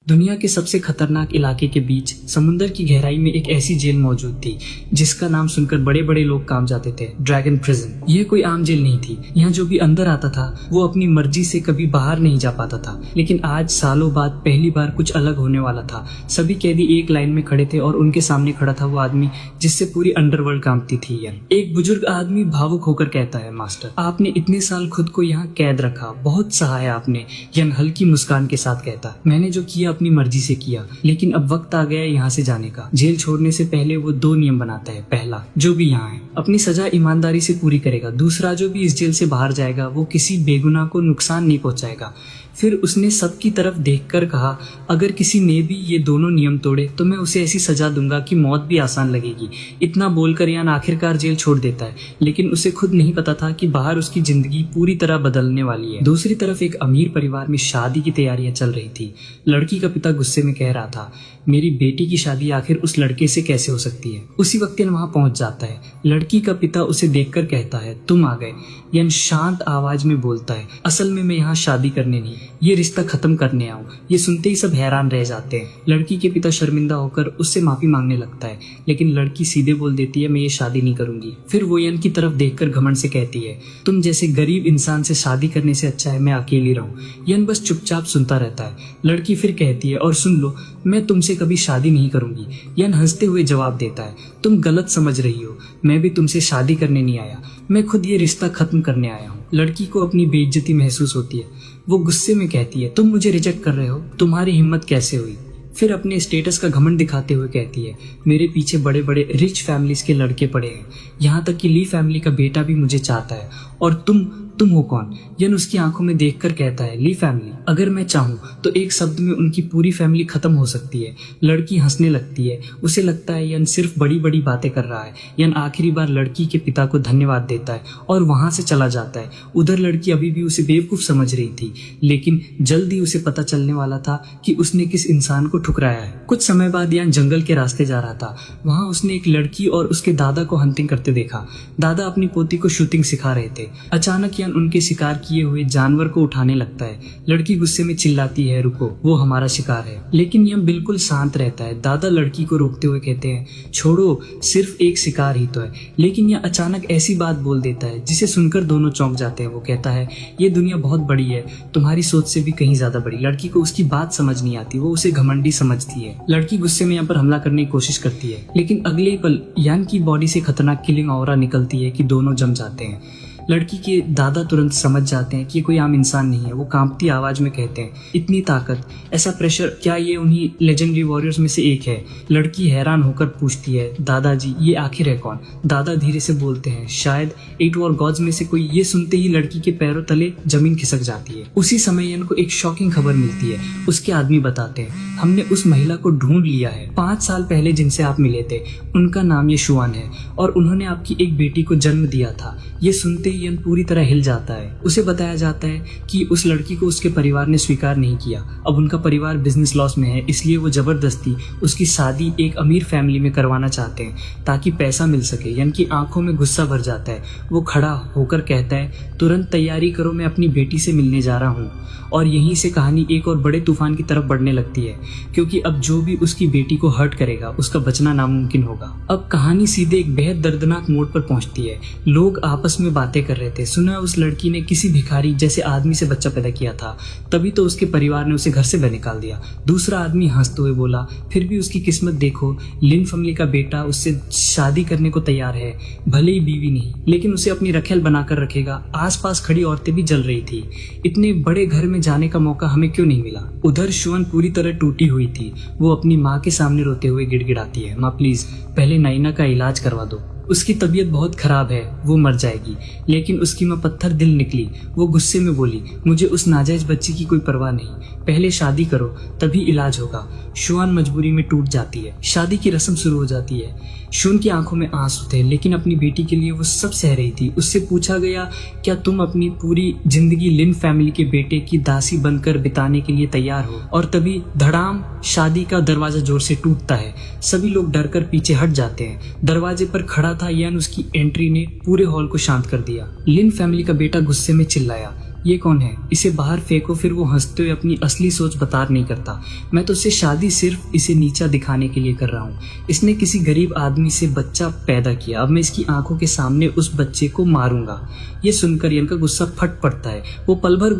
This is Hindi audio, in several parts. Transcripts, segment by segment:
दुनिया के सबसे खतरनाक इलाके के बीच समुंदर की गहराई में एक ऐसी जेल मौजूद थी जिसका नाम सुनकर बड़े बड़े लोग कांप जाते थे, ड्रैगन प्रिजन। यह कोई आम जेल नहीं थी। यहाँ जो भी अंदर आता था वो अपनी मर्जी से कभी बाहर नहीं जा पाता था। लेकिन आज सालों बाद पहली बार कुछ अलग होने वाला था। सभी कैदी एक लाइन में खड़े थे और उनके सामने खड़ा था वो आदमी जिससे पूरी अंडरवर्ल्ड कांपती थी। एक बुजुर्ग आदमी भावुक होकर कहता है, मास्टर, आपने इतने साल खुद को यहाँ कैद रखा, बहुत सहा है आपने। यन हल्की मुस्कान के साथ कहता, मैंने जो किया अपनी मर्जी से किया, लेकिन अब वक्त आ गया है यहाँ से जाने का। जेल छोड़ने से पहले वो 2 नियम बनाता है। पहला, जो भी यहाँ है अपनी सजा ईमानदारी से पूरी करेगा। दूसरा, जो भी इस जेल से बाहर जाएगा वो किसी बेगुनाह को नुकसान नहीं पहुंचाएगा। फिर उसने सबकी तरफ देखकर कहा, अगर किसी ने भी ये दोनों नियम तोड़े तो मैं उसे ऐसी सजा दूंगा कि मौत भी आसान लगेगी। इतना बोलकर यान आखिरकार जेल छोड़ देता है, लेकिन उसे खुद नहीं पता था कि बाहर उसकी जिंदगी पूरी तरह बदलने वाली है। दूसरी तरफ एक अमीर परिवार में शादी की तैयारियां चल रही थी। लड़की का पिता गुस्से में कह रहा था, मेरी बेटी की शादी आखिर उस लड़के से कैसे हो सकती है। उसी वक्त यन वहां पहुंच जाता है। लड़की का पिता उसे देखकर कहता है, तुम आ गए। यन शांत आवाज में बोलता है, असल में मैं यहाँ शादी करने नहीं, ये रिश्ता खत्म करने आऊं। ये सुनते ही सब हैरान रह जाते हैं। लड़की के पिता शर्मिंदा होकर उससे माफी मांगने लगता है, लेकिन लड़की सीधे बोल देती है, मैं ये शादी नहीं करूंगी। फिर वो यन की तरफ देखकर घमंड से कहती है, तुम जैसे गरीब इंसान से शादी करने से अच्छा है मैं अकेली रहूं। यन बस चुपचाप सुनता रहता है। लड़की फिर कहती है, और सुन लो, मैं तुमसे कभी शादी नहीं करूंगी। यन हंसते हुए जवाब देता है, तुम गलत समझ रही हो, मैं भी तुमसे शादी करने नहीं आया, मैं खुद ये रिश्ता खत्म करने आया हूँ। लड़की को अपनी बेइज्जती महसूस होती है। वो गुस्से में कहती है, तुम मुझे रिजेक्ट कर रहे हो, तुम्हारी हिम्मत कैसे हुई। फिर अपने स्टेटस का घमंड दिखाते हुए कहती है, मेरे पीछे बड़े बड़े रिच फैमिलीज के लड़के पड़े हैं, यहाँ तक कि ली फैमिली का बेटा भी मुझे चाहता है, और तुम हो कौन। यन उसकी आंखों में देखकर कहता है, ली फैमिली, अगर मैं चाहूँ तो एक शब्द में उनकी पूरी फैमिली खत्म हो सकती है। लड़की हंसने लगती है। उसे लगता है यन सिर्फ बड़ी बड़ी बातें कर रहा है। यन आखिरी बार लड़की के पिता को धन्यवाद देता है और वहां से चला जाता है। उधर लड़की अभी भी उसे बेवकूफ समझ रही थी, लेकिन जल्दी उसे पता चलने वाला था कि उसने किस इंसान को ठुकराया है। कुछ समय बाद यन जंगल के रास्ते जा रहा था। वहां उसने एक लड़की और उसके दादा को हंटिंग करते देखा। दादा अपनी पोती को शूटिंग सिखा रहे थे। अचानक उनके शिकार किए हुए जानवर को उठाने लगता है। लड़की गुस्से में चिल्लाती है, रुको, वो हमारा शिकार है। लेकिन यम बिल्कुल शांत रहता है। दादा लड़की को रोकते हुए कहते हैं, छोड़ो, सिर्फ एक शिकार ही तो है। लेकिन यह अचानक ऐसी बात बोल देता है जिसे सुनकर दोनों चौंक जाते हैं। वो कहता है, ये दुनिया बहुत बड़ी है, तुम्हारी सोच से भी कहीं ज्यादा बड़ी। लड़की को उसकी बात समझ नहीं आती, वो उसे घमंडी समझती है। लड़की गुस्से में यहाँ पर हमला करने की कोशिश करती है, लेकिन अगले ही पल यान की बॉडी से खतरनाक किलिंग ऑरा निकलती है कि दोनों जम जाते हैं। लड़की के दादा तुरंत समझ जाते हैं कि कोई आम इंसान नहीं है। वो कांपती आवाज में कहते हैं, इतनी ताकत, ऐसा प्रेशर, क्या ये उन्हीं लेजेंडरी वॉरियर्स में से एक है। लड़की हैरान होकर पूछती है, दादाजी, ये आखिर है कौन। दादा धीरे से बोलते हैं, शायद 8 वॉर गॉड्स में से कोई। ये सुनते ही लड़की के पैरों तले जमीन खिसक जाती है। उसी समय इनको एक शॉकिंग खबर मिलती है। उसके आदमी बताते हैं, हमने उस महिला को ढूंढ लिया है। 5 साल पहले जिनसे आप मिले थे, उनका नाम ये शुआन है और उन्होंने आपकी एक बेटी को जन्म दिया था। ये सुनते यन पूरी तरह हिल जाता है। उसे बताया जाता है कि उस लड़की को उसके परिवार ने स्वीकार नहीं किया। अब उनका परिवार बिजनेस लॉस में है, इसलिए वो जबरदस्ती उसकी शादी एक अमीर फैमिली में करवाना चाहते हैं ताकि पैसा मिल सके। यन की आंखों में गुस्सा भर जाता है। वो खड़ा होकर कहता है, तुरंत तैयारी करो, मैं अपनी बेटी से मिलने जा रहा हूँ। और यहीं से कहानी एक और बड़े तूफान की तरफ बढ़ने लगती है, क्योंकि अब जो भी उसकी बेटी को हर्ट करेगा उसका बचना नामुमकिन होगा। अब कहानी सीधे एक बेहद दर्दनाक मोड़ पर पहुंचती है। लोग आपस में बातें कर रहे थे। सुना उस लड़की ने किसी भिखारी जैसे आदमी से बच्चा पैदा किया था, तभी तो उसके परिवार ने उसे घर से बाहर निकाल दिया। दूसरा आदमी हंसते हुए बोला, फिर भी उसकी किस्मत देखो, लिन फैमिली का बेटा उससे शादी करने को तैयार है, भले ही बीवी नहीं, लेकिन उसे अपनी रखेल बनाकर रखेगा। आसपास खड़ी औरतें भी जल रही थी। इतने बड़े घर में जाने का मौका हमें क्यों नहीं मिला। उधर शुअन पूरी तरह टूटी हुई थी। वो अपनी माँ के सामने रोते हुए गिड़गिड़ाती है, माँ प्लीज पहले नाइना का इलाज करवा दो, उसकी तबीयत बहुत खराब है, वो मर जाएगी। लेकिन उसकी माँ पत्थर दिल निकली। वो गुस्से में बोली, मुझे उस नाजायज बच्ची की कोई परवाह नहीं, पहले शादी करो तभी इलाज होगा। शुआन मजबूरी में टूट जाती है। शादी की रस्म शुरू हो जाती है। शुन की आंखों में आंसू थे, लेकिन अपनी बेटी के लिए वो सब सह रही थी। उससे पूछा गया, क्या तुम अपनी पूरी जिंदगी लिन फैमिली के बेटे की दासी बनकर बिताने के लिए तैयार हो। और तभी धड़ाम, शादी का दरवाजा जोर से टूटता है। सभी लोग डरकर पीछे हट जाते हैं। दरवाजे पर खड़ा था यान उसकी एंट्री ने पूरे हॉल को शांत कर दिया। लिन फैमिली का बेटा गुस्से में चिल्लाया, ये कौन है, इसे बाहर फेंको। फिर वो हंसते हुए अपनी असली सोच बता नहीं करता। मैं तो उससे शादी सिर्फ इसे नीचा दिखाने के लिए कर रहा हूँ। इसने किसी गरीब आदमी से बच्चा पैदा किया, अब मैं इसकी आंखों के सामने उस बच्चे को मारूंगा। ये सुनकर यन का गुस्सा फट पड़ता है। वो पल भर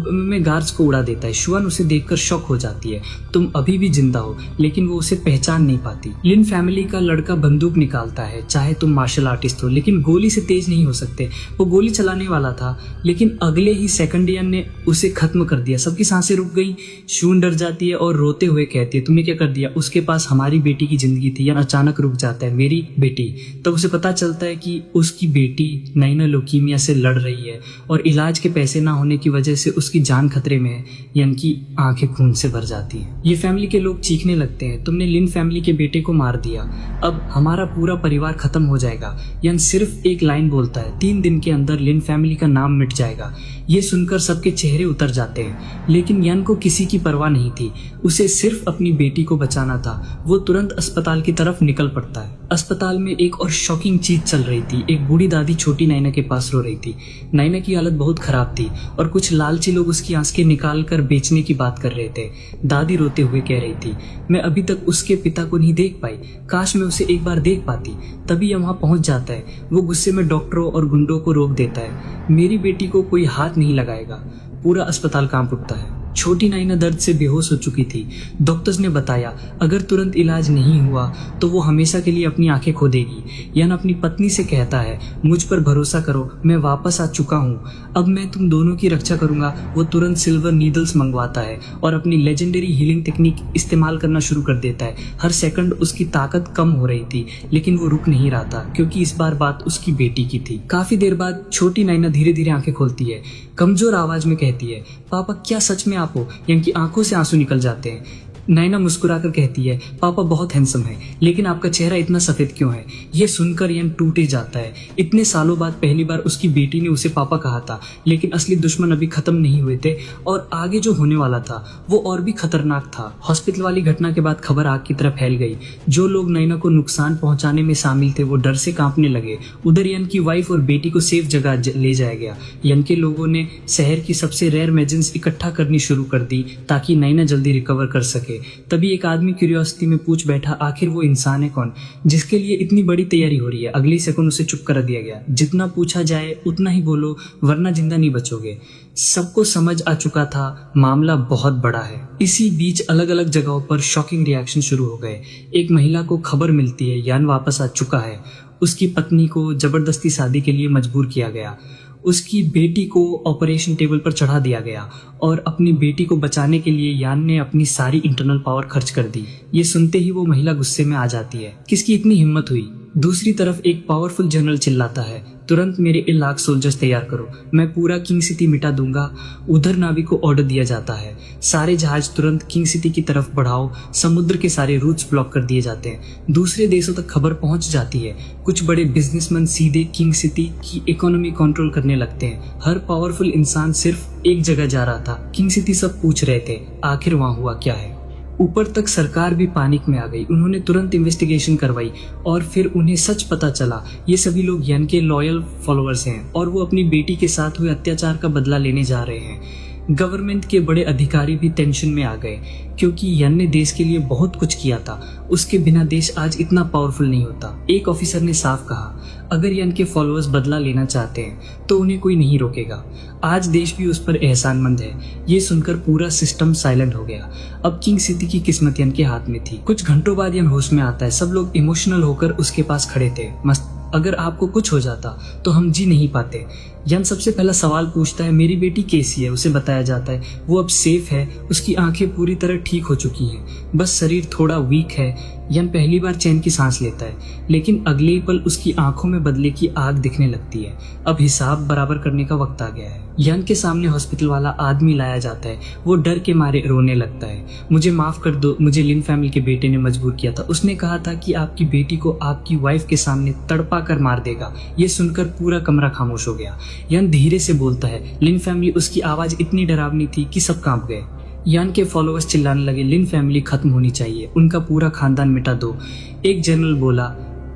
में गार्ड्स को उड़ा देता है। शुआन उसे देखकर शॉक हो जाती है। तुम अभी भी जिंदा हो, लेकिन वो उसे पहचान नहीं पाती। लिन फैमिली का लड़का बंदूक निकालता है। चाहे तुम मार्शल आर्टिस्ट हो, लेकिन गोली से तेज नहीं हो सकते। वो गोली चलाने वाला था, लेकिन अगले ही सेकंड यन ने उसे खत्म कर दिया। सबकी सांसें रुक गई। शून डर जाती है और रोते हुए कहती है, तुमने क्या कर दिया? उसके पास हमारी बेटी की जिंदगी थी। यन अचानक रुक जाता है, मेरी बेटी। तब उसे पता चलता है कि उसकी बेटी नाइना ल्यूकीमिया से लड़ रही है और इलाज के पैसे ना होने की वजह से उसकी जान खतरे में है। यन की आंखें खून से भर जाती हैं। ये फैमिली के लोग चीखने लगते हैं, तुमने लिन फैमिली के बेटे को मार दिया, अब हमारा पूरा परिवार खत्म हो जाएगा। यन सिर्फ एक लाइन बोलता है, 3 दिन के अंदर लिन फैमिली का नाम मिट जाएगा। ये सुनकर सबके चेहरे उतर जाते हैं, लेकिन यन को किसी की परवाह नहीं थी। उसे सिर्फ अपनी बेटी को बचाना था। वो तुरंत अस्पताल की तरफ निकल पड़ता है। अस्पताल में एक और शॉकिंग चीज चल रही थी। एक बूढ़ी दादी छोटी नाइना के पास रो रही थी। नाइना की हालत बहुत खराब थी और कुछ लालची लोग उसकी आंखें निकाल कर बेचने की बात कर रहे थे। दादी रोते हुए कह रही थी, मैं अभी तक उसके पिता को नहीं देख पाई, काश मैं उसे एक बार देख पाती। तभी वहां पहुंच जाता है। वो गुस्से में डॉक्टरों और गुंडों को रोक देता है। मेरी बेटी को कोई हाथ नहीं लगाएगा। पूरा अस्पताल कांप उठता है। छोटी नाइना दर्द से बेहोश हो चुकी थी। डॉक्टर्स ने बताया, अगर तुरंत इलाज नहीं हुआ तो वो हमेशा के लिए अपनी आंखें खो देगी। यन अपनी पत्नी से कहता है, मुझ पर भरोसा करो, मैं वापस आ चुका हूँ, अब मैं तुम दोनों की रक्षा करूंगा। वो तुरंत सिल्वर नीडल्स मंगवाता है और अपनी लेजेंडरी हीलिंग टेक्निक इस्तेमाल करना शुरू कर देता है। हर सेकंड उसकी ताकत कम हो रही थी, लेकिन वो रुक नहीं रहा था, क्योंकि इस बार बात उसकी बेटी की थी। काफी देर बाद छोटी नाइना धीरे धीरे आंखें खोलती है। कमजोर आवाज में कहती है, पापा क्या सच में आप हो? यन की आंखों से आंसू निकल जाते हैं। नाइना मुस्कुराकर कहती है, पापा बहुत हैंडसम है, लेकिन आपका चेहरा इतना सफेद क्यों है? यह सुनकर यन टूट ही जाता है। इतने सालों बाद पहली बार उसकी बेटी ने उसे पापा कहा था, लेकिन असली दुश्मन अभी खत्म नहीं हुए थे और आगे जो होने वाला था वो और भी खतरनाक था। हॉस्पिटल वाली घटना के बाद खबर आग की तरह फैल गई। जो लोग नाइना को नुकसान पहुंचाने में शामिल थे वो डर से कांपने लगे। उधर यन की वाइफ और बेटी को सेफ जगह ले जाया गया। यन के लोगों ने शहर की सबसे रेयर मेडिसिन्स इकट्ठा करनी शुरू कर दी ताकि नाइना जल्दी रिकवर कर सके। तभी एक आदमी क्यूरियोसिटी में पूछ बैठा, आखिर वो इंसान है कौन जिसके लिए इतनी बड़ी तैयारी हो रही है? अगली सेकंड उसे चुप कर दिया गया। जितना पूछा जाए उतना ही बोलो, वरना जिंदा नहीं बचोगे। सबको समझ आ चुका था मामला बहुत बड़ा है। इसी बीच अलग अलग जगहों पर शॉकिंग रिएक्शन शुरू हो गए। एक महिला को खबर मिलती है यान वापस आ चुका है। उसकी पत्नी को जबरदस्ती शादी के लिए मजबूर किया गया। उसकी बेटी को ऑपरेशन टेबल पर चढ़ा दिया गया और अपनी बेटी को बचाने के लिए यान ने अपनी सारी इंटरनल पावर खर्च कर दी। ये सुनते ही वो महिला गुस्से में आ जाती है। किसकी इतनी हिम्मत हुई? दूसरी तरफ एक पावरफुल जनरल चिल्लाता है, तुरंत मेरे 1 लाख सोल्जर्स तैयार करो, मैं पूरा किंग सिटी मिटा दूंगा। उधर नावी को ऑर्डर दिया जाता है, सारे जहाज तुरंत किंग सिटी की तरफ बढ़ाओ। समुद्र के सारे रूट्स ब्लॉक कर दिए जाते हैं। दूसरे देशों तक खबर पहुंच जाती है। कुछ बड़े बिजनेसमैन सीधे किंग सिटी की इकोनॉमी कंट्रोल करने लगते हैं। हर पावरफुल इंसान सिर्फ एक जगह जा रहा था, किंग सिटी। सब पूछ रहे थे आखिर वहां हुआ क्या है। ऊपर तक सरकार भी पैनिक में आ गई। उन्होंने तुरंत इन्वेस्टिगेशन करवाई और फिर उन्हें सच पता चला ये सभी लोग यन के लॉयल फॉलोअर्स हैं और वो अपनी बेटी के साथ हुए अत्याचार का बदला लेने जा रहे हैं। गवर्नमेंट के बड़े अधिकारी भी टेंशन में आ गए, क्योंकि यन ने देश के लिए बहुत कुछ किया था। उसके बिना देश आज इतना पावरफुल नहीं होता। एक ऑफिसर ने साफ कहा, अगर यन के फॉलोअर्स बदला लेना चाहते हैं तो उन्हें कोई नहीं रोकेगा। आज देश भी उस पर एहसानमंद है। ये सुनकर पूरा सिस्टम साइलेंट हो गया। अब किंग सिटी की किस्मत यन के हाथ में थी। कुछ घंटों बाद यन होश में आता है। सब लोग इमोशनल होकर उसके पास खड़े थे। मस्त, अगर आपको कुछ हो जाता तो हम जी नहीं पाते। यन सबसे पहला सवाल पूछता है, मेरी बेटी कैसी है? उसे बताया जाता है वो अब सेफ है, उसकी आंखें पूरी तरह ठीक हो चुकी हैं, बस शरीर थोड़ा वीक है। यन पहली बार चैन की सांस लेता है, लेकिन अगले ही पल उसकी आंखों में बदले की आग दिखने लगती है। अब हिसाब बराबर करने का वक्त आ गया है। यन के सामने हॉस्पिटल वाला आदमी लाया जाता है। वो डर के मारे रोने लगता है। मुझे माफ कर दो, मुझे लिन फैमिली के बेटे ने मजबूर किया था। उसने कहा था कि आपकी बेटी को आपकी वाइफ के सामने तड़पा कर मार देगा। ये सुनकर पूरा कमरा खामोश हो गया। यन धीरे से बोलता है, लिन फैमिली। उसकी आवाज इतनी डरावनी थी कि सब कांप गए। यान के फॉलोअर्स चिल्लाने लगे, लिन फैमिली खत्म होनी चाहिए, उनका पूरा खानदान मिटा दो। एक जनरल बोला,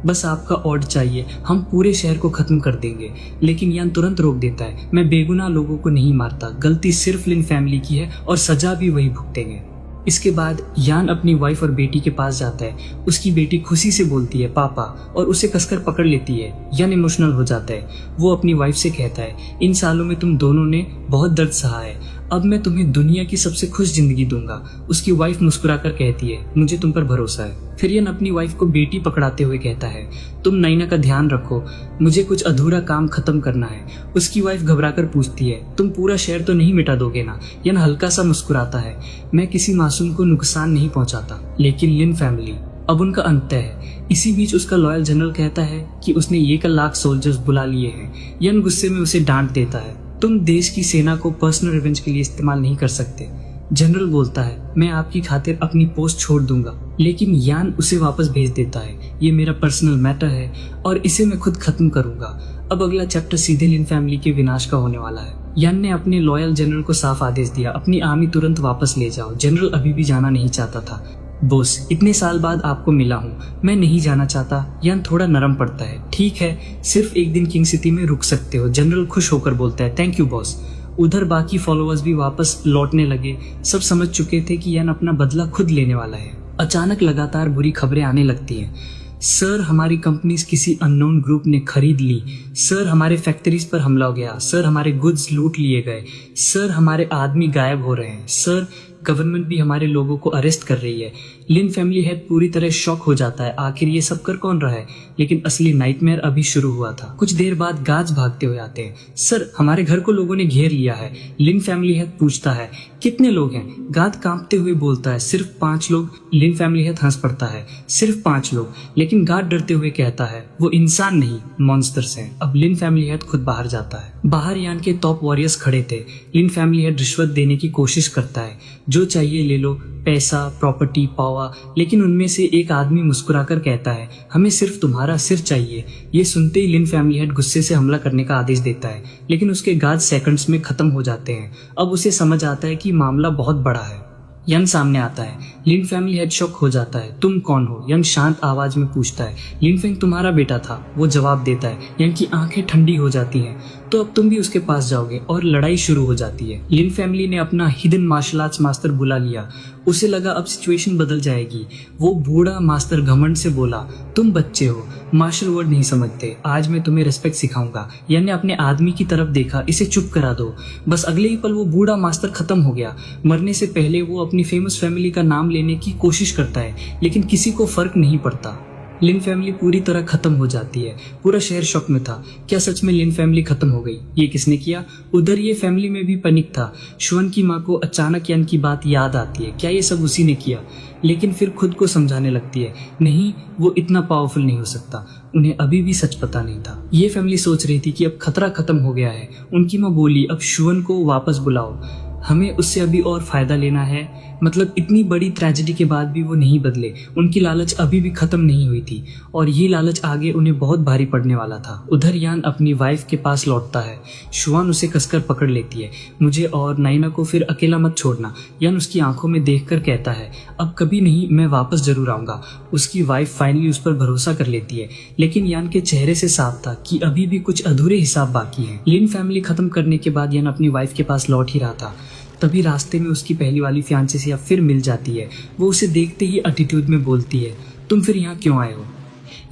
बस आपका ऑर्डर चाहिए, हम पूरे शहर को खत्म कर देंगे। लेकिन यान तुरंत रोक देता है, मैं बेगुनाह लोगों को नहीं मारता, गलती सिर्फ लिन फैमिली की है और सजा भी वही भुगतेंगे। इसके बाद यान अपनी वाइफ और बेटी के पास जाता है। उसकी बेटी खुशी से बोलती है पापा, और उसे कसकर पकड़ लेती है। यान इमोशनल हो जाता है। वो अपनी वाइफ से कहता है, इन सालों में तुम दोनों ने बहुत दर्द सहा है, अब मैं तुम्हें दुनिया की सबसे खुश जिंदगी दूंगा। उसकी वाइफ मुस्कुराकर कहती है, मुझे तुम पर भरोसा है। फिर यान अपनी वाइफ को बेटी पकड़ाते हुए कहता है, तुम नैना का ध्यान रखो, मुझे कुछ अधूरा काम खत्म करना है। उसकी वाइफ घबराकर पूछती है, तुम पूरा शहर तो नहीं मिटा दोगे ना? यान हल्का सा मुस्कुराता है, मैं किसी मासूम को नुकसान नहीं पहुंचाता। लेकिन लिन फैमिली, अब उनका अंत है। इसी बीच उसका लॉयल जनरल कहता है कि उसने 1 लाख सोल्जर्स बुला लिए हैं। यान गुस्से में उसे डांट देता है, तुम देश की सेना को पर्सनल रिवेंज के लिए इस्तेमाल नहीं कर सकते। जनरल बोलता है, मैं आपकी खातिर अपनी पोस्ट छोड़ दूंगा। लेकिन यान उसे वापस भेज देता है, ये मेरा पर्सनल मैटर है और इसे मैं खुद खत्म करूंगा। अब अगला चैप्टर सीधे लिन फैमिली के विनाश का होने वाला है। यान ने अपने लॉयल जनरल को साफ आदेश दिया, अपनी आर्मी तुरंत वापस ले जाओ। जनरल अभी भी जाना नहीं चाहता था। बॉस, इतने साल बाद आपको मिला हूँ, मैं नहीं जाना चाहता। यान थोड़ा नरम पड़ता है, ठीक है, सिर्फ एक दिन किंग सिटी में रुक सकते हो। जनरल खुश होकर बोलता है, थैंक यू बॉस। उधर बाकी फॉलोअर्स भी वापस लौटने लगे। सब समझ चुके थे कि यान अपना बदला खुद लेने वाला है। अचानक लगातार बुरी खबरें आने लगती हैं। सर, हमारी कंपनीज किसी अननोन ग्रुप ने खरीद ली। सर, हमारे फैक्ट्रीज पर हमला हो गया। सर, हमारे गुड्स लूट लिए गए। सर, हमारे आदमी गायब हो रहे हैं। सर, गवर्नमेंट भी हमारे लोगों को अरेस्ट कर रही है। लिन फैमिली हेड पूरी तरह शॉक हो जाता है, आखिर ये सब कर कौन रहा है? लेकिन असली नाइटमेयर अभी शुरू हुआ था। कुछ देर बाद गार्ड्स भागते हुए आते हैं। सर, हमारे घर को लोगों ने घेर लिया है। लिन फैमिली हेड पूछता है, कितने लोग हैं? गार्ड कांपते हुए बोलता है, सिर्फ 5 लोग। लिन फैमिली हेड हंस पड़ता है, सिर्फ 5 लोग। लेकिन गार्ड डरते हुए कहता है, वो इंसान नहीं, मॉन्स्टर्स हैं। अब लिन फैमिली हेड खुद बाहर जाता है। बाहर यान के टॉप वॉरियर्स खड़े थे। लिन फैमिली हेड रिश्वत देने की कोशिश करता है, जो चाहिए ले लो, पैसा, प्रॉपर्टी, पावर। लेकिन उनमें से एक आदमी मुस्कुराकर कहता है, हमें सिर्फ तुम्हारा सिर चाहिए। ये सुनते ही लिन फैमिली हेड गुस्से से हमला करने का आदेश देता है, लेकिन उसके गार्ड सेकंड्स में खत्म हो जाते हैं। अब उसे समझ आता है कि मामला बहुत बड़ा है। यन सामने आता है। लिन फैमिली हेड शॉक हो जाता है, तुम कौन हो? यन शांत आवाज में पूछता है। लिन फेंग तुम्हारा बेटा था, वो जवाब देता है। यन की आंखें ठंडी हो जाती हैं, तो अब तुम भी उसके पास जाओगे और लड़ाई शुरू हो जाती है। लिन फैमिली ने अपना हिडन मार्शल आर्ट्स मास्टर बुला लिया। उसे लगा अब सिचुएशन बदल जाएगी। वो बूढ़ा मास्टर घमंड से बोला, तुम बच्चे हो, मार्शल वर्ड नहीं समझते, आज मैं तुम्हें रिस्पेक्ट सिखाऊंगा। यान ने अपने आदमी की तरफ देखा, इसे चुप करा दो। बस अगले ही पल वो बूढ़ा मास्टर खत्म हो गया। मरने से पहले वो अपनी फेमस फैमिली का नाम लेने की कोशिश करता है, लेकिन किसी को फर्क नहीं पड़ता। लिन फैमिली पूरी तरह खत्म हो जाती है। पूरा शहर शॉक में था। क्या सच में लिन फैमिली खत्म हो गई? ये किसने किया? उधर ये फैमिली में भी पैनिक था। शुअन की माँ को अचानक यान की बात याद आती है, क्या ये सब उसी ने किया? लेकिन फिर खुद को समझाने लगती है, नहीं, वो इतना पावरफुल नहीं हो सकता। उन्हें अभी भी सच पता नहीं था। ये फैमिली सोच रही थी कि अब खतरा खत्म हो गया है। उनकी माँ बोली, अब शुअन को वापस बुलाओ, हमें उससे अभी और फायदा लेना है। मतलब इतनी बड़ी ट्रेजेडी के बाद भी वो नहीं बदले। उनकी लालच अभी भी खत्म नहीं हुई थी और ये लालच आगे उन्हें बहुत भारी पड़ने वाला था। उधर यान अपनी वाइफ के पास लौटता है। शुआन उसे कसकर पकड़ लेती है, मुझे और नाइना को फिर अकेला मत छोड़ना। यान उसकी आंखों में देखकर कहता है, अब कभी नहीं, मैं वापस जरूर आऊंगा। उसकी वाइफ फाइनली उस पर भरोसा कर लेती है, लेकिन यान के चेहरे से साफ था कि अभी भी कुछ अधूरे हिसाब बाकी हैं। लिन फैमिली खत्म करने के बाद यान अपनी वाइफ के पास लौट ही रहा था, तभी रास्ते में उसकी पहली वाली फियांसे से फिर मिल जाती है। वो उसे देखते ही एटीट्यूड में बोलती है, तुम फिर यहाँ क्यों आए हो?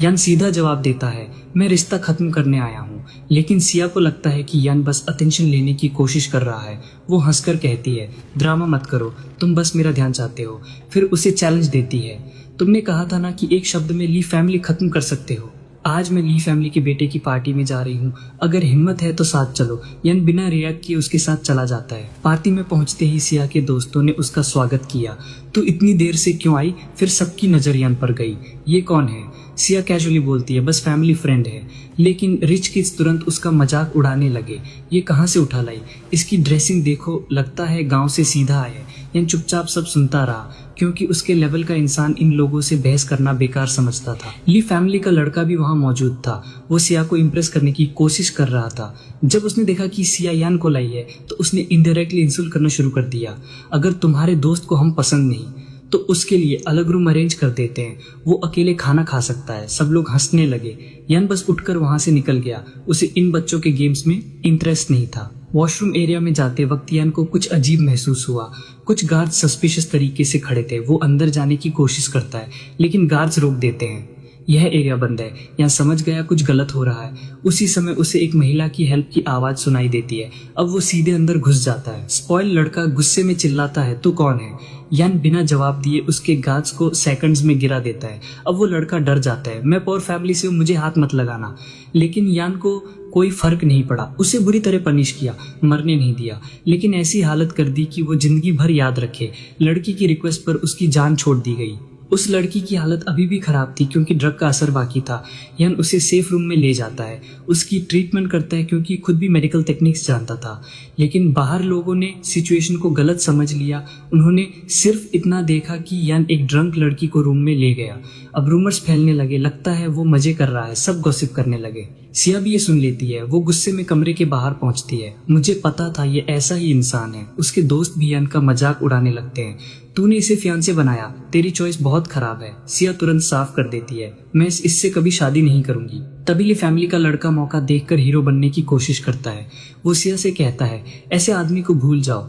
यान सीधा जवाब देता है, मैं रिश्ता खत्म करने आया हूँ। लेकिन सिया को लगता है कि यान बस अटेंशन लेने की कोशिश कर रहा है। वो हंसकर कहती है, ड्रामा मत करो, तुम बस मेरा ध्यान चाहते हो। फिर उसे चैलेंज देती है, तुमने कहा था ना कि एक शब्द में ली फैमिली खत्म कर सकते हो। आज मैं ली फैमिली के बेटे की पार्टी में जा रही हूँ, अगर हिम्मत है तो साथ चलो। यान बिना रिएक्ट किए उसके साथ चला जाता है। पार्टी में पहुंचते ही सिया के दोस्तों ने उसका स्वागत किया। तू इतनी देर से क्यों आई? फिर सबकी नजर यान पर गई। ये कौन है? सिया कैजुअली बोलती है, बस फैमिली फ्रेंड है। लेकिन रिच किड्स तुरंत उसका मजाक उड़ाने लगे, ये कहाँ से उठा लाई? इसकी ड्रेसिंग देखो, लगता है गांव से सीधा आया। यान चुपचाप सब सुनता रहा, क्योंकि उसके लेवल का इंसान इन लोगों से बहस करना बेकार समझता था। ली फैमिली का लड़का भी वहां मौजूद था। वो सिया को इम्प्रेस करने की कोशिश कर रहा था। जब उसने देखा कि सिया यान को लाई है, तो उसने इनडायरेक्टली इंसल्ट करना शुरू कर दिया। अगर तुम्हारे दोस्त को हम पसंद नहीं तो उसके लिए अलग रूम अरेंज कर देते हैं, वो अकेले खाना खा सकता है। सब लोग हंसने लगे। यान बस उठकर वहां से निकल गया, उसे इन बच्चों के गेम्स में इंटरेस्ट नहीं था। वॉशरूम एरिया में जाते वक्त यान को कुछ अजीब महसूस हुआ। कुछ गार्ड्स सस्पिशियस तरीके से खड़े थे। वो अंदर जाने की कोशिश करता है लेकिन गार्ड्स रोक देते हैं। यह एरिया बंद है। यहाँ समझ गया कुछ गलत हो रहा है। उसी समय उसे एक महिला की हेल्प की आवाज सुनाई देती है। अब वो सीधे अंदर घुस जाता है। स्पॉइल लड़का गुस्से में चिल्लाता है, तू कौन है? यान बिना जवाब दिए उसके गार्ड्स को सेकंड्स में गिरा देता है। अब वो लड़का डर जाता है, मैं पुअर फैमिली से हूँ, मुझे हाथ मत लगाना। लेकिन यान को कोई फर्क नहीं पड़ा। उसे बुरी तरह पनिश किया, मरने नहीं दिया, लेकिन ऐसी हालत कर दी कि वो जिंदगी भर याद रखे। लड़की की रिक्वेस्ट पर उसकी जान छोड़ दी गई। उस लड़की की हालत अभी भी खराब थी क्योंकि ड्रग का असर बाकी था। यान उसे सेफ रूम में ले जाता है, उसकी ट्रीटमेंट करता है क्योंकि खुद भी मेडिकल टेक्निक्स जानता था। लेकिन बाहर लोगों ने सिचुएशन को गलत समझ लिया। उन्होंने सिर्फ इतना देखा कि यान एक ड्रंक लड़की को रूम में ले गया। अब रूमर्स फैलने लगे, लगता है वो मजे कर रहा है। सब गॉसिप करने लगे। सिया भी ये सुन लेती है। वो गुस्से में कमरे के बाहर पहुंचती है। मुझे पता था ये ऐसा ही इंसान है। उसके दोस्त भी यान का मजाक उड़ाने लगते हैं। तूने इसे फियांसे बनाया, तेरी चॉइस बहुत खराब है। सिया तुरंत साफ कर देती है, मैं इससे कभी शादी नहीं करूंगी। तभी ये फैमिली का लड़का मौका देखकर हीरो बनने की कोशिश करता है। वो सिया से कहता है, ऐसे आदमी को भूल जाओ,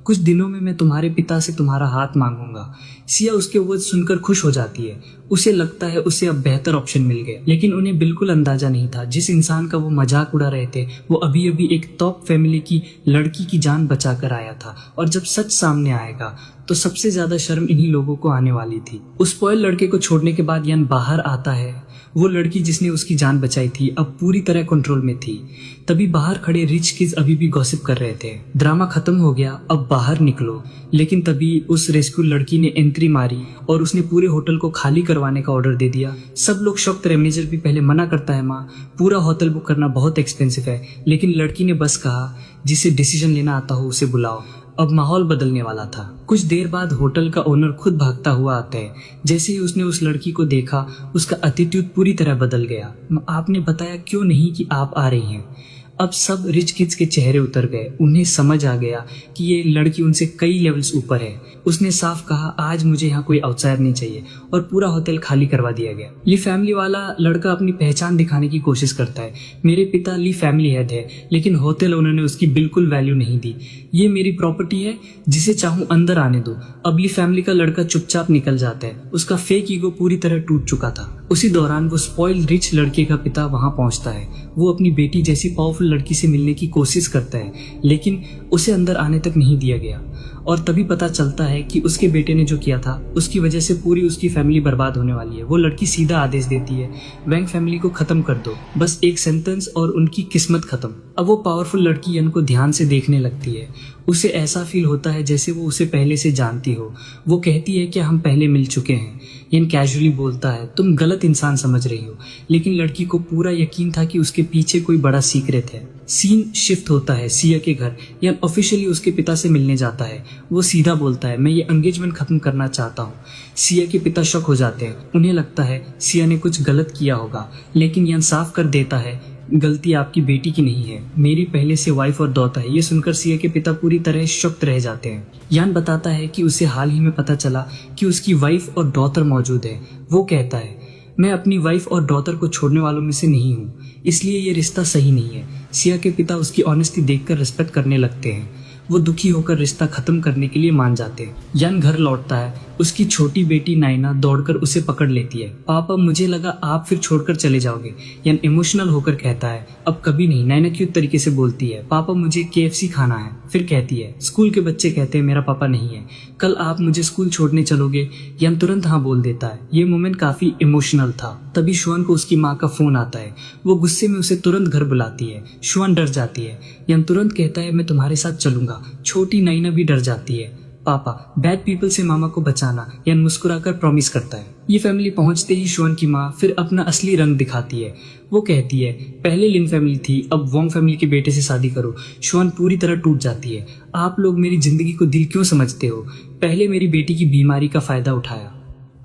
कुछ दिनों में मैं तुम्हारे पिता से तुम्हारा हाथ मांगूंगा। सिया उसके वर्ड सुनकर खुश हो जाती है। उसे लगता है उसे अब बेहतर ऑप्शन मिल गया। लेकिन उन्हें बिल्कुल अंदाजा नहीं था जिस इंसान का वो मजाक उड़ा रहे थे वो अभी अभी एक टॉप फैमिली की लड़की की जान बचा कर आया था। और जब सच सामने आएगा तो सबसे ज्यादा शर्म इन्हीं लोगों को आने वाली थी। उस स्पॉइल लड़के को छोड़ने के बाद यान बाहर आता है। वो लड़की जिसने उसकी जान बचाई थी अब पूरी तरह कंट्रोल में थी। तभी बाहर खड़े रिच किड्स अभी भी गॉसिप कर रहे थे। ड्रामा खत्म हो गया, अब बाहर निकलो। लेकिन तभी उस रेस्क्यू लड़की ने एंट्री मारी और उसने पूरे होटल को खाली करवाने का ऑर्डर दे दिया। सब लोग शॉक्ड रहे। मैनेजर भी पहले मना करता है, माँ पूरा होटल बुक करना बहुत एक्सपेंसिव है। लेकिन लड़की ने बस कहा, जिसे डिसीजन लेना आता हो उसे बुलाओ। अब माहौल बदलने वाला था। कुछ देर बाद होटल का ओनर खुद भागता हुआ आता है। जैसे ही उसने उस लड़की को देखा उसका एटीट्यूड पूरी तरह बदल गया। आपने बताया क्यों नहीं कि आप आ रही हैं? अब सब रिच किड्स के चेहरे उतर गए। उन्हें समझ आ गया कि ये लड़की उनसे कई लेवल्स ऊपर है। उसने साफ कहा, आज मुझे यहाँ कोई आउटसाइडर नहीं चाहिए, और पूरा होटल खाली करवा दिया गया। ली फैमिली वाला लड़का अपनी पहचान दिखाने की कोशिश करता है। मेरे पिता ली फैमिली हेड है, लेकिन होटल ओनर ने उसकी बिल्कुल वैल्यू नहीं दी। ये मेरी प्रॉपर्टी है, जिसे चाहूं अंदर आने दो। अब ली फैमिली का लड़का चुपचाप निकल जाता है। उसका फेक ईगो पूरी तरह टूट चुका था। उसी दौरान वो स्पॉइल्ड रिच लड़के का पिता वहां पहुंचता है। वो अपनी बेटी जैसी पावरफुल लड़की से मिलने की कोशिश करता है, लेकिन उसे अंदर आने तक नहीं दिया गया। और तभी पता चलता है कि उसके बेटे ने जो किया था उसकी वजह से पूरी उसकी फैमिली बर्बाद होने वाली है। वो लड़की सीधा आदेश देती है, वैंग फैमिली को खत्म कर दो, बस एक सेंटेंस और उनकी किस्मत खत्म। अब वो पावरफुल लड़की यन को ध्यान से देखने लगती है। उसे ऐसा फील होता है जैसे वो उसे पहले से जानती हो। वो कहती है कि हम पहले मिल चुके हैं। यन कैजुअली बोलता है, तुम गलत इंसान समझ रही हो। लेकिन लड़की को पूरा यकीन था कि उसके पीछे कोई बड़ा सीक्रेट है। सीन शिफ्ट होता है सिया के घर। यन ऑफिशियली उसके पिता से मिलने जाता है। वो सीधा बोलता है, मैं ये एंगेजमेंट खत्म करना चाहता हूँ। सिया के पिता शक हो जाते हैं। उन्हें लगता है सिया ने कुछ गलत किया होगा, लेकिन यन साफ कर देता है, गलती आपकी बेटी की नहीं है, मेरी पहले से वाइफ और डॉटर है। ये सुनकर सिया के पिता पूरी तरह शॉक्ड रह जाते हैं। यान बताता है कि उसे हाल ही में पता चला कि उसकी वाइफ और डॉटर मौजूद है। वो कहता है, मैं अपनी वाइफ और डॉटर को छोड़ने वालों में से नहीं हूँ, इसलिए ये रिश्ता सही नहीं है। सिया के पिता उसकी ऑनेस्टी देखकर रिस्पेक्ट करने लगते हैं। वो दुखी होकर रिश्ता खत्म करने के लिए मान जाते हैं। यान घर लौटता है। उसकी छोटी बेटी नाइना दौड़कर उसे पकड़ लेती है। पापा, मुझे लगा आप फिर छोड़कर चले जाओगे। यान इमोशनल होकर कहता है, अब कभी नहीं। नाइना क्यूट तरीके से बोलती है, पापा मुझे KFC खाना है। फिर कहती है, स्कूल के बच्चे कहते हैं मेरा पापा नहीं है, कल आप मुझे स्कूल छोड़ने चलोगे? यान तुरंत हाँ बोल देता है। ये मोमेंट काफी इमोशनल था। तभी शुआन को उसकी माँ का फोन आता है। वो गुस्से में उसे तुरंत घर बुलाती है। शुआन डर जाती है। यान तुरंत कहता है, मैं तुम्हारे साथ चलूंगा। छोटी नाइना भी डर जाती है। पापा, बैड पीपल से मामा को बचाना। यान मुस्कुराकर प्रॉमिस करता है। ये फैमिली पहुंचते ही शुआन की माँ फिर अपना असली रंग दिखाती है। वो कहती है, पहले लिन फैमिली थी, अब वोंग फैमिली के बेटे से शादी करो। शुआन पूरी तरह टूट जाती है। आप लोग मेरी जिंदगी को दिल क्यों समझते हो? पहले मेरी बेटी की बीमारी का फायदा उठाया,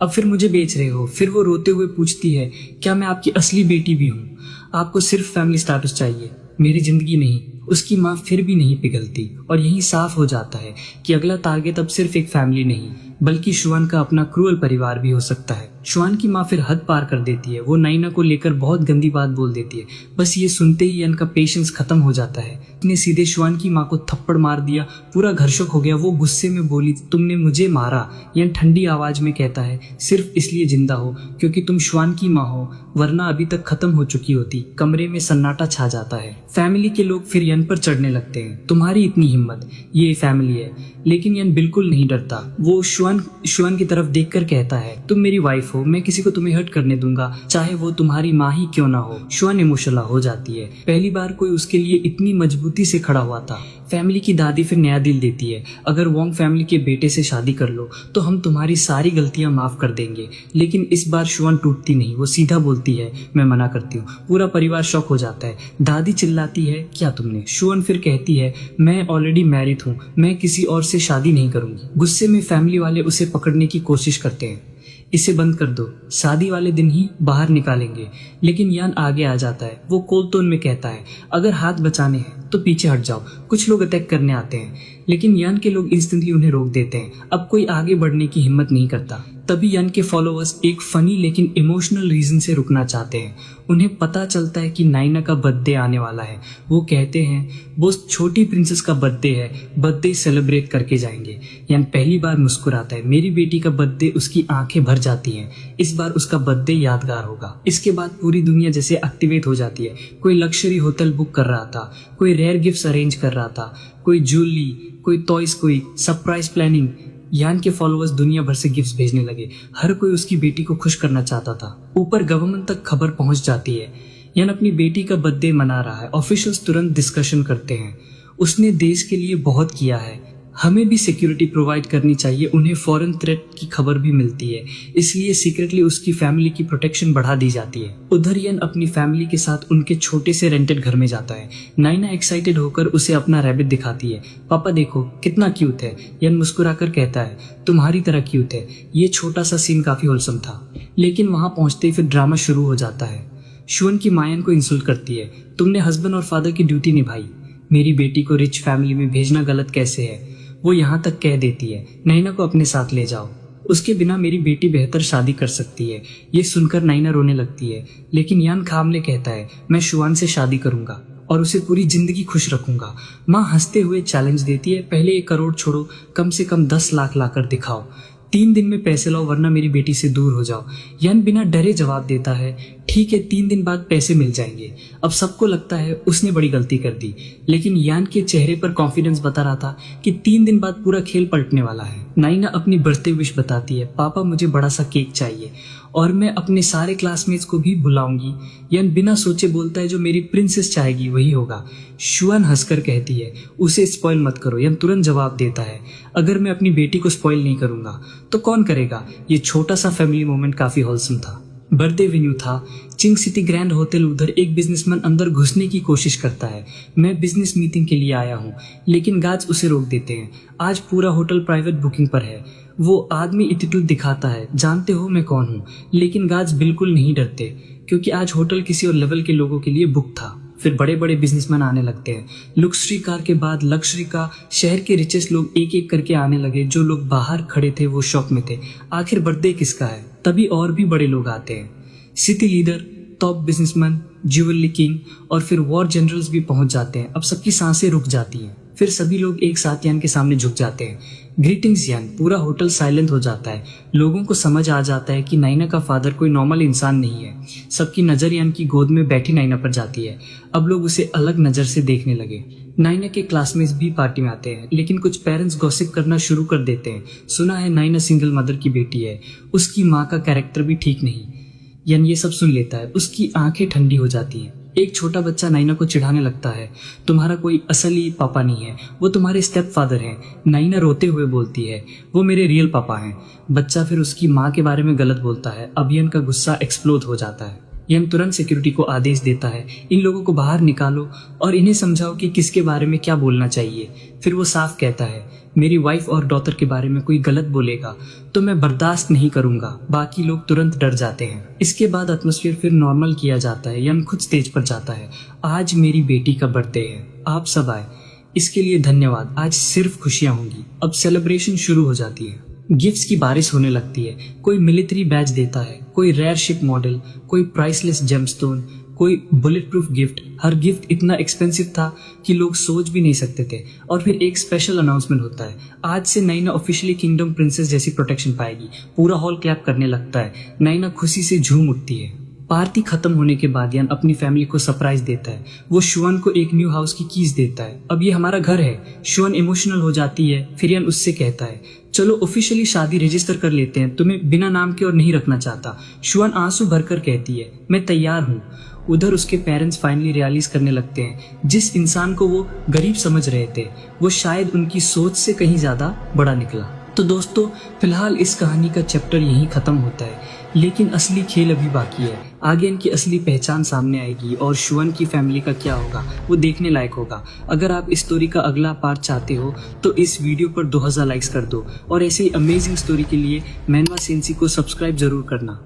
अब फिर मुझे बेच रहे हो। फिर वो रोते हुए पूछती है, क्या मैं आपकी असली बेटी भी हूँ? आपको सिर्फ फैमिली स्टेटस चाहिए, मेरी जिंदगी नहीं। उसकी माँ फिर भी नहीं पिघलती और यही साफ हो जाता है कि अगला टारगेट अब सिर्फ एक फैमिली नहीं, बल्कि शुआन का अपना क्रूअल परिवार भी हो सकता है। शुआन की माँ फिर हद पार कर देती है। वो नाइना को लेकर बहुत गंदी बात बोल देती है। बस ये सुनते ही यन का पेशेंस खत्म हो जाता है। उसने सीधे शुआन की माँ को थप्पड़ मार दिया। पूरा घर शौक हो गया। वो गुस्से में बोली, तुमने मुझे मारा। यन ठंडी आवाज में कहता है, सिर्फ इसलिए जिंदा हो क्योंकि तुम शुआन की माँ हो, वरना अभी तक खत्म हो चुकी होती। कमरे में सन्नाटा छा जाता है। फैमिली के लोग फिर यन पर चढ़ने लगते हैं। तुम्हारी इतनी हिम्मत, ये फैमिली है। लेकिन यन बिल्कुल नहीं डरता। वो शुआन की तरफ देखकर कहता है, तुम मेरी वाइफ हो, मैं किसी को तुम्हें हर्ट करने दूंगा, चाहे वो तुम्हारी माँ ही क्यों ना हो। शुआन इमोशनल हो जाती है। पहली बार कोई उसके लिए इतनी मजबूती से खड़ा हुआ था। फैमिली की दादी फिर नया दिल देती है, अगर वोंग फैमिली के बेटे से शादी कर लो तो हम तुम्हारी सारी गलतियां माफ कर देंगे। लेकिन इस बार शुआन टूटती नहीं। वो सीधा बोलती है, मैं मना करती हूँ। पूरा परिवार शॉक हो जाता है। दादी चिल्लाती है, क्या तुमने? शुआन फिर कहती है, मैं ऑलरेडी मैरिड हूँ, मैं किसी और से शादी नहीं करूंगी। गुस्से में फैमिली वाले उसे पकड़ने की कोशिश करते हैं। इसे बंद कर दो, शादी वाले दिन ही बाहर निकालेंगे। लेकिन यान आगे आ जाता है। वो कोलतोन में कहता है, अगर हाथ बचाने हैं तो पीछे हट जाओ, कुछ लोग अटैक करने आते हैं। लेकिन यान के लोग इंस्टेंटली उन्हें रोक देते हैं। अब कोई आगे बढ़ने की हिम्मत नहीं करता। तभी यान के फॉलोअर्स एक फनी लेकिन इमोशनल रीजन से रुकना चाहते हैं। उन्हें पता चलता है कि नाइना का बर्थडे आने वाला है। वो कहते हैं, वो छोटी प्रिंसेस का बर्थडे है, बर्थडे सेलिब्रेट करके जाएंगे। यान पहली बार मुस्कुराता है। मेरी बेटी का बर्थडे, उसकी आंखें भर जाती हैं। इस बार उसका बर्थडे यादगार होगा। इसके बाद पूरी दुनिया जैसे एक्टिवेट हो जाती है। कोई लग्जरी होटल बुक कर रहा था, कोई रेयर गिफ्ट्स अरेंज कर रहा था, कोई ज्वेलरी, कोई टॉयज, कोई सरप्राइज प्लानिंग। यान के फॉलोअर्स दुनिया भर से गिफ्ट्स भेजने लगे। हर कोई उसकी बेटी को खुश करना चाहता था। ऊपर गवर्नमेंट तक खबर पहुंच जाती है, यान अपनी बेटी का बर्थडे मना रहा है। ऑफिशियल्स तुरंत डिस्कशन करते हैं, उसने देश के लिए बहुत किया है, हमें भी सिक्योरिटी प्रोवाइड करनी चाहिए। उन्हें फॉरेन थ्रेट की खबर भी मिलती है, इसलिए सीक्रेटली उसकी फैमिली की प्रोटेक्शन बढ़ा दी जाती है। उधर यन अपनी फैमिली के साथ उनके छोटे से रेंटेड घर में जाता है। नाइना एक्साइटेड होकर उसे अपना रैबिट दिखाती है। पापा देखो कितना क्यूट है। यन मुस्कुराकर कहता है, तुम्हारी तरह क्यूट है। ये छोटा सा सीन काफी होलसम था। लेकिन वहां पहुंचते ही फिर ड्रामा शुरू हो जाता है। शुअन की मायन को इंसल्ट करती है, तुमने हस्बैंड और फादर की ड्यूटी निभाई, मेरी बेटी को रिच फैमिली में भेजना गलत कैसे है। वो यहाँ तक कह देती है, नाइना को अपने साथ ले जाओ, उसके बिना मेरी बेटी बेहतर शादी कर सकती है। ये सुनकर नाइना रोने लगती है। लेकिन यान खामले कहता है, मैं शुआन से शादी करूंगा और उसे पूरी जिंदगी खुश रखूंगा। माँ हंसते हुए चैलेंज देती है, पहले 1 करोड़ छोड़ो, कम से कम 10 लाख लाकर दिखाओ। 3 दिन में पैसे लाओ वरना मेरी बेटी से दूर हो जाओ। यान बिना डरे जवाब देता है, ठीक है 3 दिन बाद पैसे मिल जाएंगे। अब सबको लगता है उसने बड़ी गलती कर दी, लेकिन यान के चेहरे पर कॉन्फिडेंस बता रहा था कि 3 दिन बाद पूरा खेल पलटने वाला है। नाइना अपनी बर्थडे विश बताती है, पापा मुझे बड़ा सा केक चाहिए और मैं अपने सारे क्लासमेट्स को भी बुलाऊंगी। यान बिना सोचे बोलता है, जो मेरी प्रिंसेस चाहेगी वही होगा। शुआन हंसकर कहती है, उसे स्पॉइल मत करो। यान तुरंत जवाब देता है, अगर मैं अपनी बेटी को स्पॉइल नहीं करूंगा तो कौन करेगा। ये छोटा सा फैमिली मोमेंट काफी होलसम था। बर्थडे वेन्यू था चिंग सिटी ग्रैंड होटल। उधर एक बिजनेसमैन अंदर घुसने की कोशिश करता है। मैं बिजनेस मीटिंग के लिए आया हूँ, लेकिन गार्ड्स उसे रोक देते हैं। आज पूरा होटल प्राइवेट बुकिंग पर है। वो आदमी एटीट्यूड दिखाता है, जानते हो मैं कौन हूँ। लेकिन गार्ड्स बिल्कुल नहीं डरते क्योंकि आज होटल किसी और लेवल के लोगों के लिए बुक था। फिर बड़े बड़े बिजनेसमैन आने लगते हैं। लग्जरी कार के बाद लग्जरी का शहर के रिचेस्ट लोग एक एक करके आने लगे। जो लोग बाहर खड़े थे वो शॉक में थे, आखिर बर्थडे किसका है। तभी और भी बड़े लोग आते हैं, city leader, top businessman, jewellery king और फिर वॉर जनरल्स भी पहुंच जाते हैं। अब सबकी सांसें रुक जाती हैं। फिर सभी लोग एक साथ यान के सामने झुक जाते हैं। ग्रीटिंग्स यान। पूरा होटल साइलेंट हो जाता है। लोगों को समझ आ जाता है कि नाइना का फादर कोई नॉर्मल इंसान नहीं है। सबकी नजर यान की गोद में बैठी नाइना पर जाती है। अब लोग उसे अलग नजर से देखने लगे। नाइना के क्लासमेट्स भी पार्टी में आते हैं, लेकिन कुछ पेरेंट्स गॉसिप करना शुरू कर देते हैं। सुना है नाइना सिंगल मदर की बेटी है, उसकी माँ का कैरेक्टर भी ठीक नहीं। यान ये सब सुन लेता है, उसकी आंखें ठंडी हो जाती हैं। एक छोटा बच्चा नाइना को चिढ़ाने लगता है, तुम्हारा कोई असली पापा नहीं है, वो तुम्हारे स्टेप फादर हैं। नाइना रोते हुए बोलती है, वो मेरे रियल पापा हैं। बच्चा फिर उसकी माँ के बारे में गलत बोलता है। अब यन का गुस्सा एक्सप्लोड हो जाता है। यन तुरंत सिक्योरिटी को आदेश देता है, इन लोगों को बाहर निकालो और इन्हें समझाओ कि किसके बारे में क्या बोलना चाहिए। फिर वो साफ कहता है, मेरी वाइफ और डॉटर के बारे में कोई गलत बोलेगा तो मैं बर्दाश्त नहीं करूंगा। बाकी लोग तुरंत डर जाते हैं। इसके बाद एटमॉस्फेयर फिर नॉर्मल किया जाता है। यन खुद स्टेज पर जाता है, आज मेरी बेटी का बर्थडे है, आप सब आए, इसके लिए धन्यवाद। आज सिर्फ खुशियां होंगी। अब सेलिब्रेशन शुरू हो जाती है। गिफ्ट्स की बारिश होने लगती है। कोई मिलिट्री बैज देता है, कोई रेयर शिप मॉडल, कोई प्राइसलेस जेमस्टोन, कोई बुलेट प्रूफ गिफ्ट। हर गिफ्ट इतना एक्सपेंसिव था कि लोग सोच भी नहीं सकते थे। और फिर एक स्पेशल अनाउंसमेंट होता है, आज से नैना ऑफिशियली किंगडम प्रिंसेस जैसी प्रोटेक्शन पाएगी। पूरा हॉल क्लैप करने लगता है। नैना खुशी से झूम उठती है। पार्टी खत्म होने के बाद यान अपनी फैमिली को सरप्राइज देता है। वो शुअन को एक न्यू हाउस की कीज देता है। अब ये हमारा घर है। शुअन इमोशनल हो जाती है। फिर यान उससे कहता है, चलो ऑफिशियली शादी रजिस्टर कर लेते हैं, तुम्हें बिना नाम के और नहीं रखना चाहता। शुअन आंसू भरकर कहती है, मैं तैयार हूँ। उधर उसके पेरेंट्स फाइनली रियलाइज करने लगते हैं, जिस इंसान को वो गरीब समझ रहे थे वो शायद उनकी सोच से कहीं ज्यादा बड़ा निकला। तो दोस्तों, फिलहाल इस कहानी का चैप्टर यहीं खत्म होता है, लेकिन असली खेल अभी बाकी है। आगे इनकी असली पहचान सामने आएगी और शुअन की फैमिली का क्या होगा वो देखने लायक होगा। अगर आप इस स्टोरी का अगला पार्ट चाहते हो तो इस वीडियो पर 2000 लाइक्स कर दो और ऐसे ही अमेजिंग स्टोरी के लिए मैनवा सेंसी को सब्सक्राइब जरूर करना।